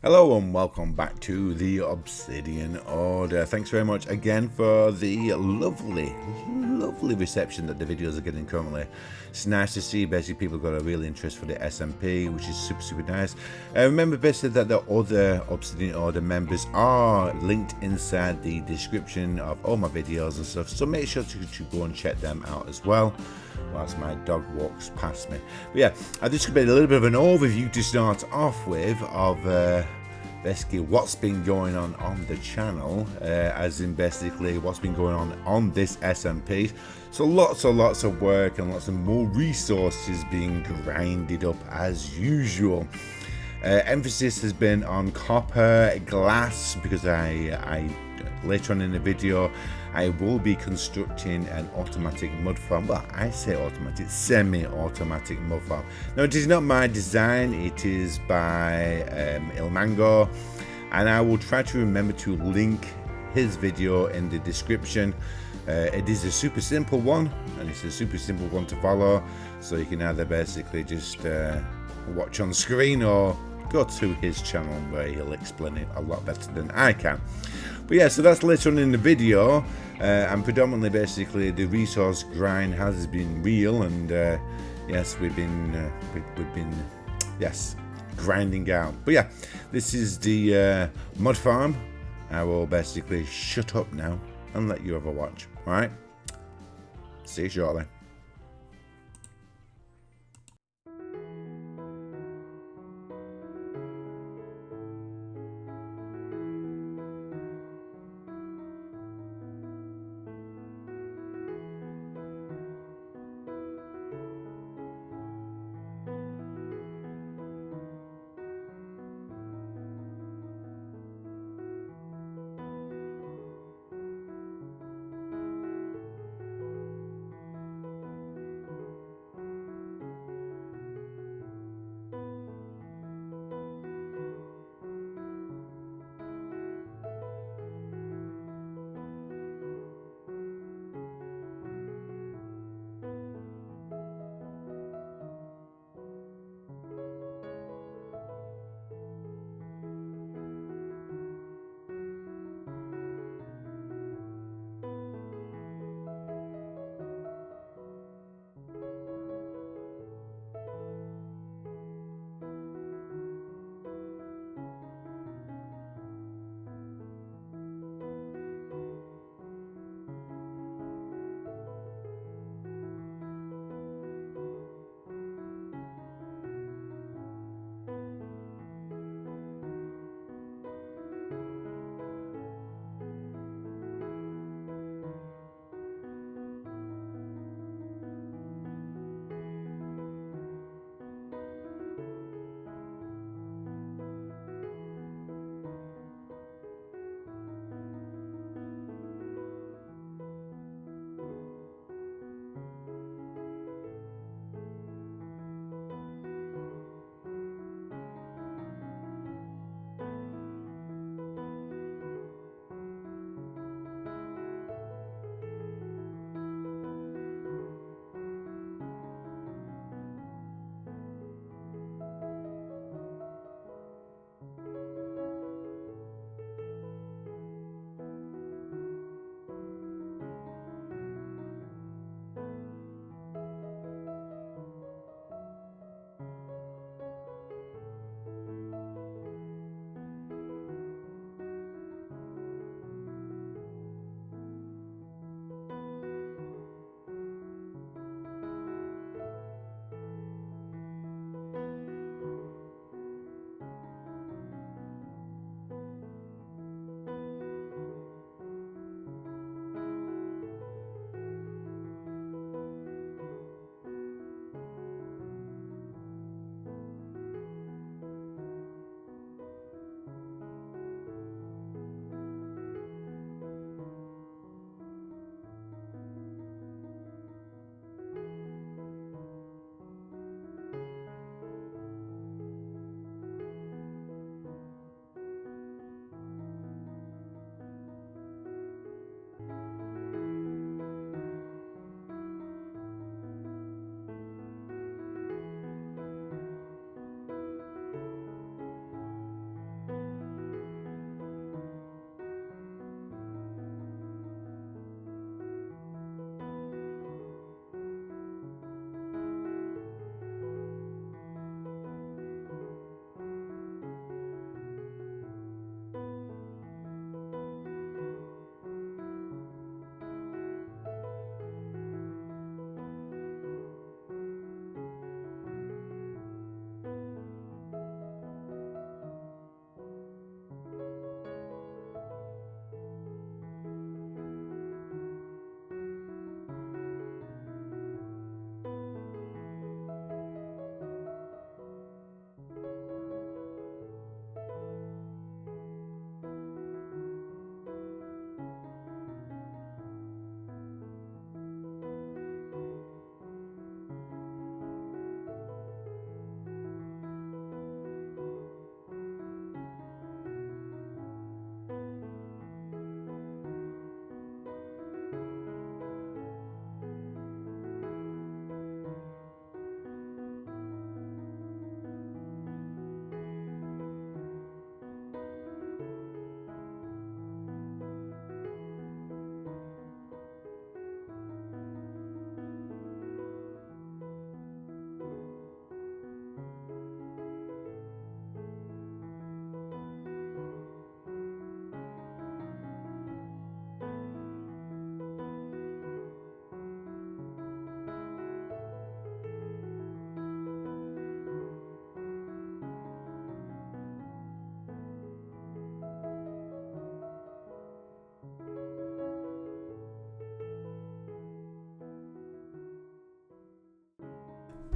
Hello and welcome back to the Obsidian Order. Thanks very much again for the lovely reception that the videos are getting currently. It's nice to see basically people got a real interest for the SMP, which is super nice. Remember basically that the other Obsidian Order members are linked inside the description of all my videos and stuff, so make sure to go and check them out as well whilst my dog walks past me. But yeah, I've just made a little bit of an overview to start off with of basically what's been going on the channel, as in basically what's been going on this SMP. So lots of work and lots of more resources being grinded up as usual. Emphasis has been on copper, glass, because I later on in the video I will be constructing an automatic mud farm. Well, I say automatic, semi-automatic mud farm. Now, it is not my design, it is by Ilmango, and I will try to remember to link his video in the description. It is a super simple one, and it's a super simple one to follow, so you can either basically just watch on screen or go to his channel where he'll explain it a lot better than I can. But yeah, so that's later on in the video, and predominantly basically the resource grind has been real, and yes, we've been grinding out. But yeah, this is the mud farm. I will basically shut up now and let you have a watch. All right, see you shortly.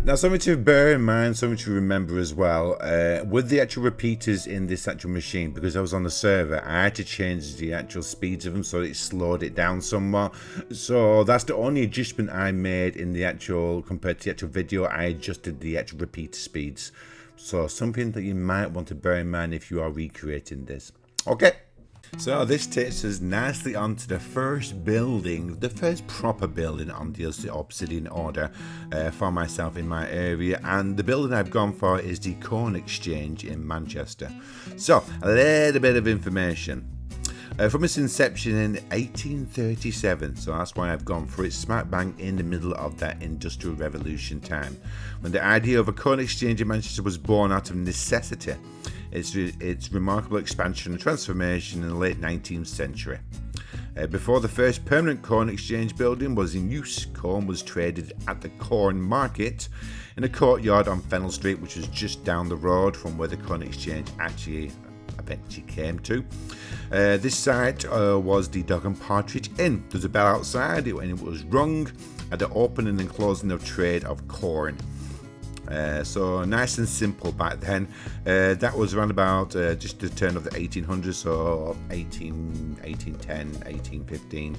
Now, something to bear in mind, something to remember as well, with the actual repeaters in this actual machine, because I was on the server, I had to change the actual speeds of them so it slowed it down somewhat. So that's the only adjustment I made in the actual, compared to the actual video. I adjusted the actual repeater speeds. So something that you might want to bear in mind if you are recreating this. Okay. So this takes us nicely onto the first building, the first proper building on the Obsidian order for myself in my area, and the building I've gone for is the Corn Exchange in Manchester. So a little bit of information. From its inception in 1837, so that's why I've gone for it, smack bang in the middle of that Industrial Revolution time, when the idea of a corn exchange in Manchester was born out of necessity. Its remarkable expansion and transformation in the late 19th century. Before the first permanent corn exchange building was in use, corn was traded at the corn market in a courtyard on Fennell Street, which was just down the road from where the corn exchange actually eventually came to. This site was the Dog and Partridge Inn. There's a bell outside when it was rung at the opening and closing of trade of corn. So nice and simple back then. That was around about just the turn of the 1800s, so 1810, 1815.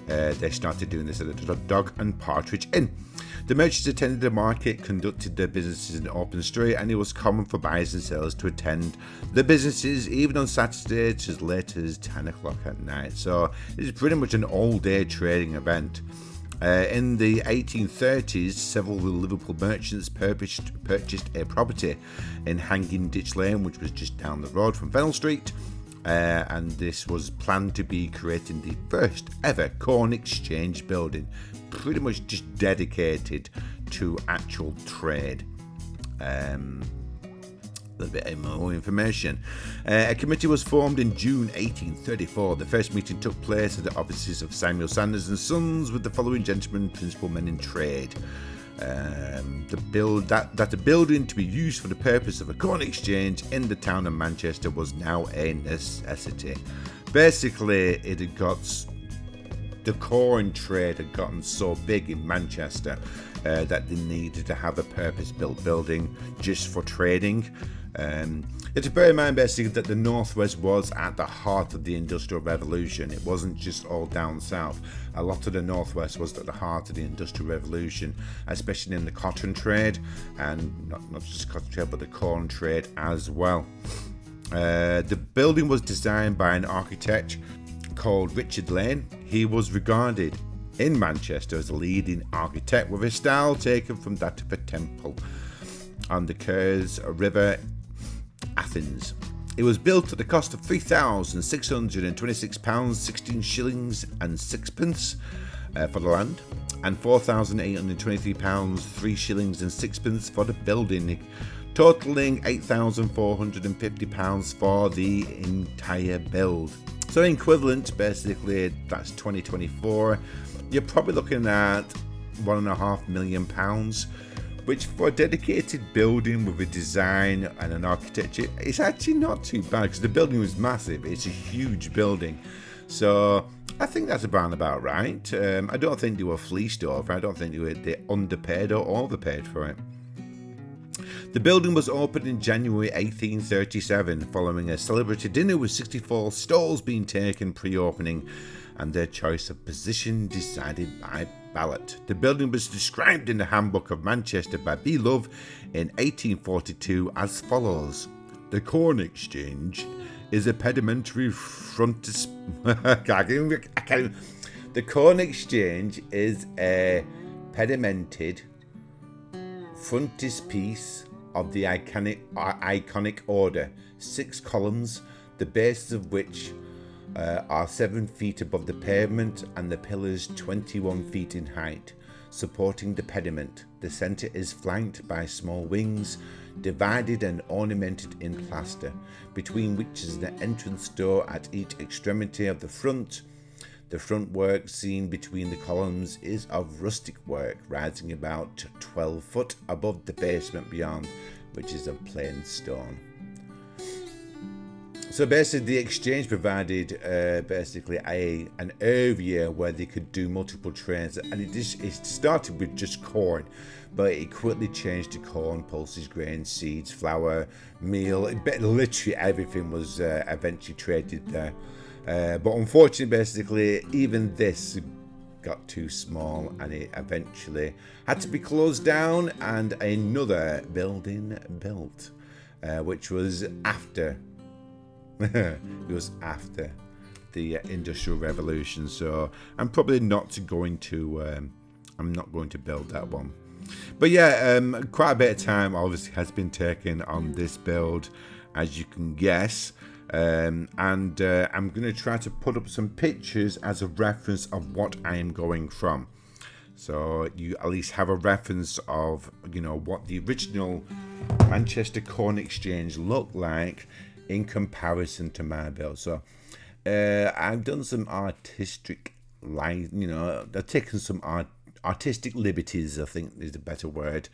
They started doing this at the Dog and Partridge Inn. The merchants attended the market, conducted their businesses in the open street, and it was common for buyers and sellers to attend the businesses even on Saturdays as late as 10 o'clock at night. So it's pretty much an all-day trading event. In the 1830s, several Liverpool merchants purchased a property in Hanging Ditch Lane, which was just down the road from Fennell Street, and this was planned to be creating the first ever corn exchange building, pretty much just dedicated to actual trade. A little bit more information. A committee was formed in June 1834. The first meeting took place at the offices of Samuel Sanders and Sons with the following gentlemen, principal men in trade. The building to be used for the purpose of a corn exchange in the town of Manchester was now a necessity. Basically, the corn trade had gotten so big in Manchester that they needed to have a purpose-built building just for trading. To bear in mind basically that the Northwest was at the heart of the Industrial Revolution. It wasn't just all down south. A lot of the Northwest was at the heart of the Industrial Revolution, especially in the cotton trade, and not just cotton trade but the corn trade as well. The building was designed by an architect called Richard Lane. He was regarded in Manchester as a leading architect with a style taken from that of a temple on the Ker's River, Athens. It was built at the cost of £3,626, 16 shillings and sixpence for the land, and £4,823, 3 shillings and sixpence for the building, totaling £8,450 for the entire build. So equivalent, basically, that's 2024. You're probably looking at £1.5 million, which for a dedicated building with a design and an architecture, it's actually not too bad because the building was massive. It's a huge building. So I think that's about right. I don't think they were fleeced over. I don't think they underpaid or overpaid for it. The building was opened in January 1837 following a celebrity dinner with 64 stalls being taken pre-opening and their choice of position decided by ballot. The building was described in the Handbook of Manchester by B. Love in 1842 as follows: the Corn Exchange is a pedimentary frontis... The Corn Exchange is a pedimented frontispiece of the iconic order, 6 columns, the bases of which are 7 feet above the pavement and the pillars 21 feet in height, supporting the pediment. The centre is flanked by small wings, divided and ornamented in plaster, between which is an entrance door at each extremity of the front. The front work seen between the columns is of rustic work, rising about 12 foot above the basement beyond, which is of plain stone. So basically, the exchange provided basically an area where they could do multiple trades, and it started with just corn, but it quickly changed to corn, pulses, grains, seeds, flour, meal. Literally everything was eventually traded there. But unfortunately, basically, even this got too small, and it eventually had to be closed down and another building built, which was after. It was after the Industrial Revolution, so I'm probably not going to I'm not going to build that one. But yeah, quite a bit of time obviously has been taken on this build, as you can guess, and I'm going to try to put up some pictures as a reference of what I am going from, so you at least have a reference of, you know, what the original Manchester Corn Exchange looked like in comparison to my build. So I've done some artistic, I've taken some artistic liberties, I think is a better word,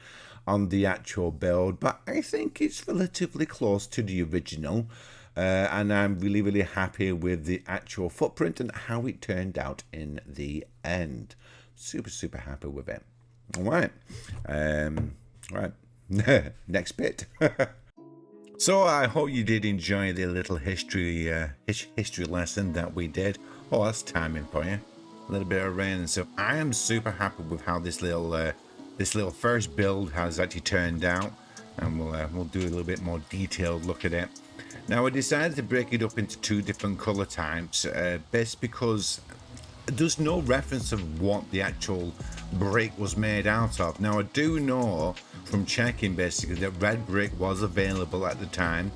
on the actual build, but I think it's relatively close to the original, and I'm really happy with the actual footprint and how it turned out in the end. Super happy with it. All right, next bit. So I hope you did enjoy the little history lesson that we did. Oh, that's timing for you. A little bit of rain and stuff. I am super happy with how this little first build has actually turned out, and we'll do a little bit more detailed look at it. Now I decided to break it up into two different color types, best because there's no reference of what the actual brick was made out of. Now I do know from checking basically that red brick was available at the time.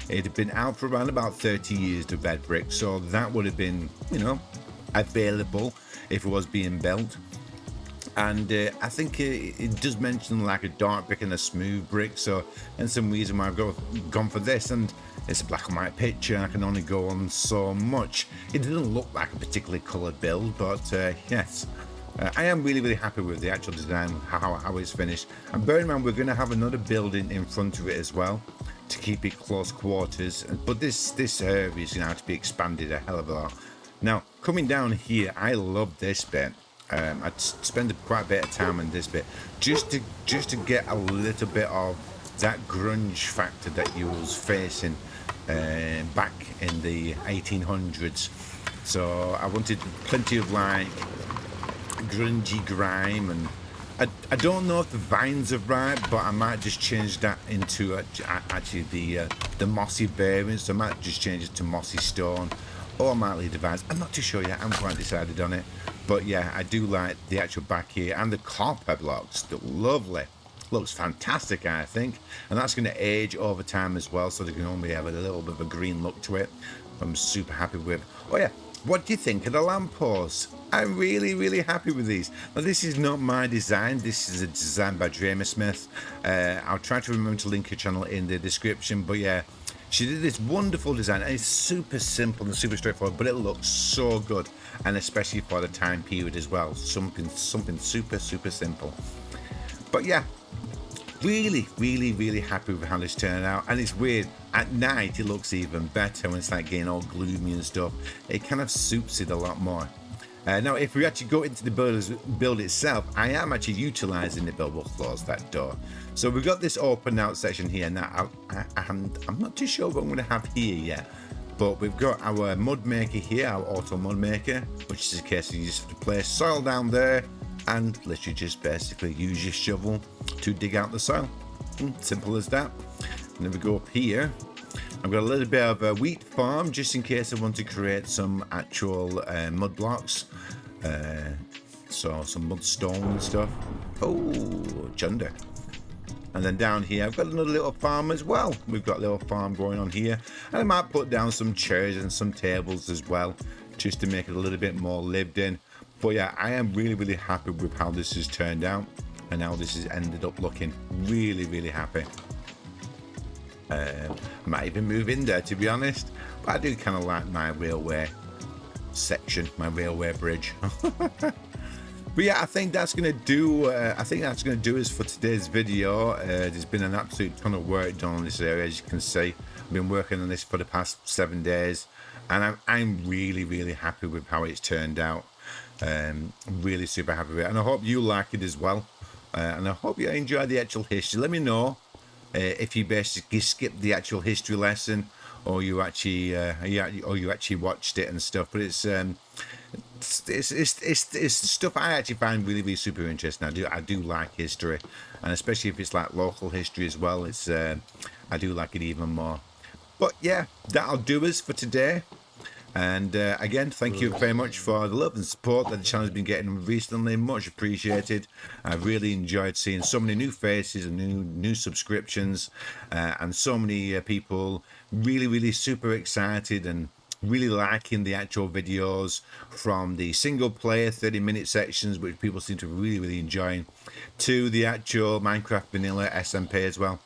It had been out for around about 30 years, the red brick, so that would have been, you know, available if it was being built. And I think it does mention like a dark brick and a smooth brick, so and some reason why I've gone for this, and it's a black and white picture. I can only go on so much. It doesn't look like a particularly coloured build, but yes, I am really happy with the actual design, how it's finished. And bear in mind, we're going to have another building in front of it as well to keep it close quarters, but this area is going to have to be expanded a hell of a lot. Now coming down here, I love this bit. I'd spend quite a bit of time on this bit just to get a little bit of that grunge factor that you was facing back in the 1800s. So I wanted plenty of like grungy grime, and I don't know if the vines are right, but I might just change that into actually the mossy variant. So I might just change it to mossy stone, or I might leave the vines. I'm not too sure yet. I'm quite decided on it. But yeah, I do like the actual back here, and the copper blocks look lovely. Looks fantastic, I think, and that's going to age over time as well, so they can only have a little bit of a green look to it. I'm super happy with. Oh yeah, what do you think of the lampposts? I'm really happy with these. Now this is not my design. This is a design by Dreymasmith. I'll try to remember to link her channel in the description. But yeah, she did this wonderful design, and it's super simple and super straightforward, but it looks so good, and especially for the time period as well. Something super simple. But yeah, really happy with how this turned out. And it's weird, at night it looks even better when it's like getting all gloomy and stuff. It kind of suits it a lot more. Now if we actually go into the build itself, I am actually utilizing the build. We'll close that door. So we've got this open out section here. Now I'm not too sure what I'm going to have here yet, but we've got our mud maker here, our auto mud maker, which is a case of you just have to place soil down there and literally just basically use your shovel to dig out the soil. Simple as that. And then we go up here. I've got a little bit of a wheat farm just in case I want to create some actual mud blocks. So some mud stone and stuff. Oh, chunder. And then down here I've got another little farm as well. We've got a little farm going on here, and I might put down some chairs and some tables as well, just to make it a little bit more lived in. But yeah, I am really happy with how this has turned out and how this has ended up looking. Really happy. I might even move in there, to be honest, but I do kind of like my railway section, my railway bridge. But yeah, I think that's gonna do. Us for today's video. There's been an absolute ton of work done on this area, as you can see. I've been working on this for the past 7 days, and I'm really, really happy with how it's turned out. Really super happy with it, and I hope you like it as well. And I hope you enjoy the actual history. Let me know if you basically skipped the actual history lesson, or you actually watched it and stuff. But it's stuff I actually find really, really super interesting. I do like history, and especially if it's like local history as well. It's I do like it even more. But yeah, that'll do us for today. And again, thank you very much for the love and support that the channel has been getting recently. Much appreciated. I've really enjoyed seeing so many new faces and new subscriptions, and so many people really, really super excited and really liking the actual videos, from the single player 30-minute sections, which people seem to really, really enjoying, to the actual Minecraft vanilla SMP as well.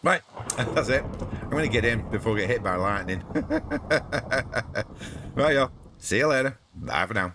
Right, that's it. I'm going to get in before I get hit by lightning. Right, y'all. See you later. Bye for now.